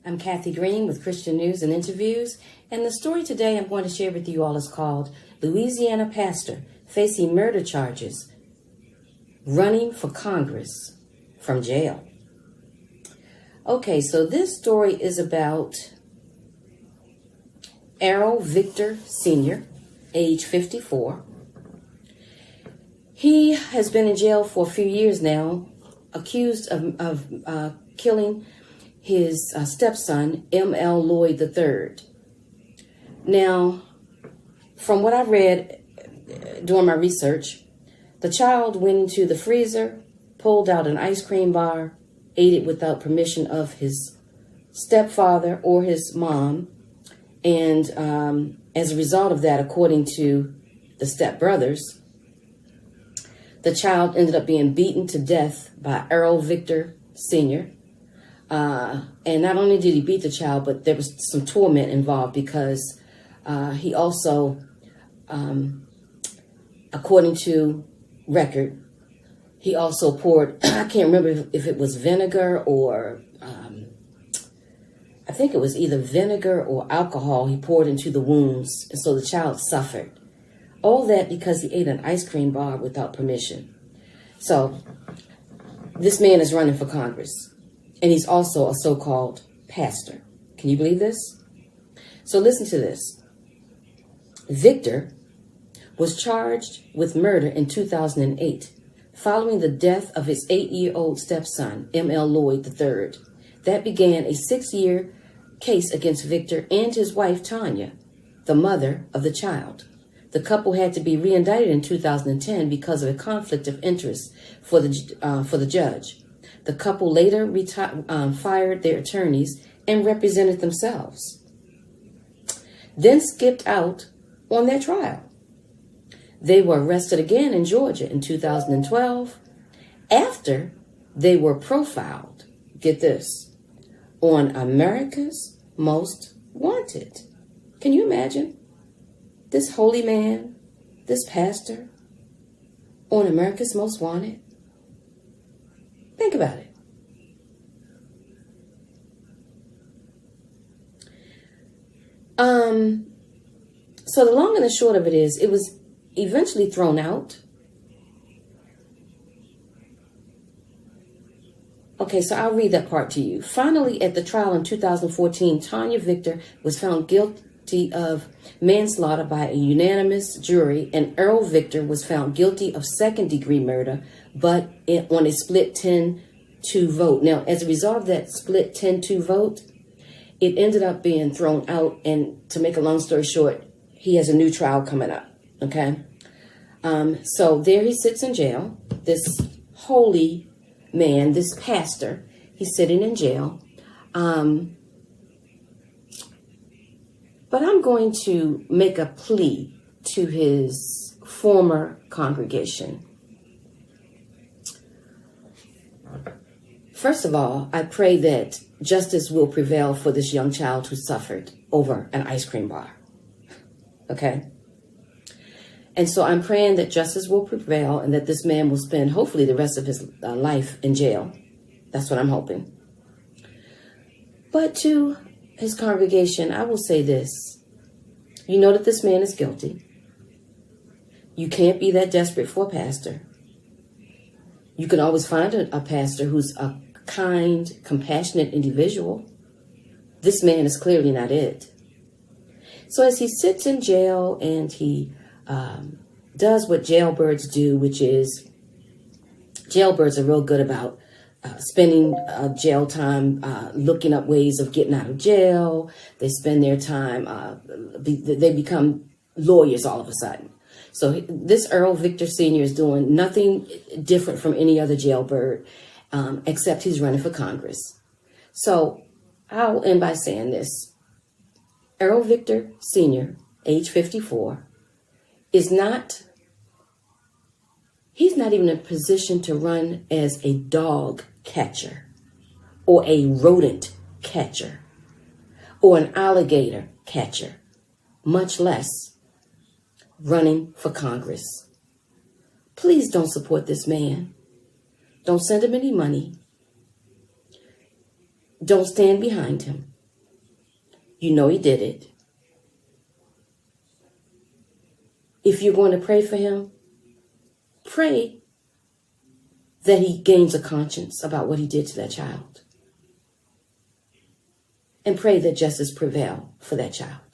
I'm Kathy Green with Christian News and Interviews, and the story today I'm going to share with you all is called Louisiana Pastor Facing Murder Charges, Running for Congress from Jail. Okay, so this story is about Errol Victor Sr., age 54. He has been in jail for a few years now, accused of killing his stepson, M.L. Lloyd III. Now, from what I read during my research, the child went into the freezer, pulled out an ice cream bar, ate it without permission of his stepfather or his mom, and as a result of that, according to the stepbrothers, the child ended up being beaten to death by Errol Victor Sr., and not only did he beat the child, but there was some torment involved because he also, according to record, he also poured, I can't remember if it was vinegar or, I think it was either vinegar or alcohol he poured into the wounds, and so the child suffered. All that because he ate an ice cream bar without permission. So this man is running for Congress. And he's also a so-called pastor. Can you believe this? So listen to this. Victor was charged with murder in 2008 following the death of his 8-year-old stepson, M.L. Lloyd III. That began a 6-year case against Victor and his wife, Tanya, the mother of the child. The couple had to be reindicted in 2010 because of a conflict of interest for the judge. The couple later fired their attorneys and represented themselves, then skipped out on their trial. They were arrested again in Georgia in 2012 after they were profiled, get this, on America's Most Wanted. Can you imagine this holy man, this pastor, on America's Most Wanted? Think about it. So the long and the short of it is, it was eventually thrown out. Okay, so I'll read that part to you. Finally, at the trial in 2014, Tanya Victor was found guilty of manslaughter by a unanimous jury, and Errol Victor was found guilty of second-degree murder, but on a split 10-2 vote. Now, as a result of that split 10-2 vote, it ended up being thrown out, and to make a long story short, he has a new trial coming up, okay? So there he sits in jail, this holy man, this pastor, he's sitting in jail. But I'm going to make a plea to his former congregation. First of all, I pray that justice will prevail for this young child who suffered over an ice cream bar. Okay? And so I'm praying that justice will prevail and that this man will spend hopefully the rest of his life in jail. That's what I'm hoping. But to his congregation, I will say this. You know that this man is guilty. You can't be that desperate for a pastor. You can always find a pastor who's a kind, compassionate individual. This man is clearly not it. So as he sits in jail and he does what jailbirds do, which is jailbirds are real good about spending jail time looking up ways of getting out of jail. They spend their time, they become lawyers all of a sudden. So this Errol Victor Sr. is doing nothing different from any other jailbird, except he's running for Congress. So I'll end by saying this. Errol Victor Sr., age 54, he's not even in a position to run as a dog catcher or a rodent catcher or an alligator catcher, much less running for Congress. Please don't support this man. Don't send him any money. Don't stand behind him. You know he did it. If you're going to pray for him, pray that he gains a conscience about what he did to that child. And pray that justice prevail for that child.